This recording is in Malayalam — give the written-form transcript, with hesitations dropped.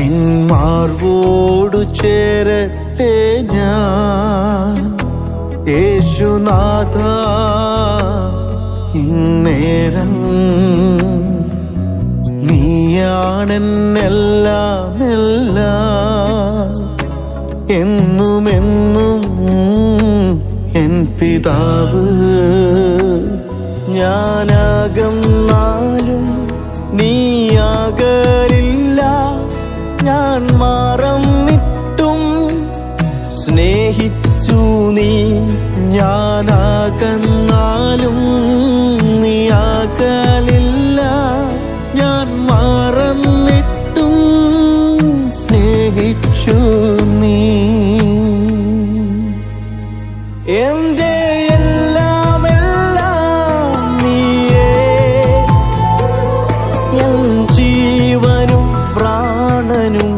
നിന്മാർവോടു ചേരട്ടെ ഞാൻ യേശുനാഥ ഇന്നേരം. നീയാണെന്നെല്ലാം എല്ലാം, എന്നുമെന്നും എൻ പിതാവ്. ഞാനകന്നാലും നീയാകരില്ല, ഞാൻ മറന്നിട്ടും സ്നേഹിച്ചു നീ. ഞാനകന്നാലും നീയാകലില്ല, ഞാൻ മറന്നിട്ടും സ്നേഹിച്ചു നീ. എന്റെ എല്ലാം എല്ലാം നീയേ, എൻ ജീവനും പ്രാണനും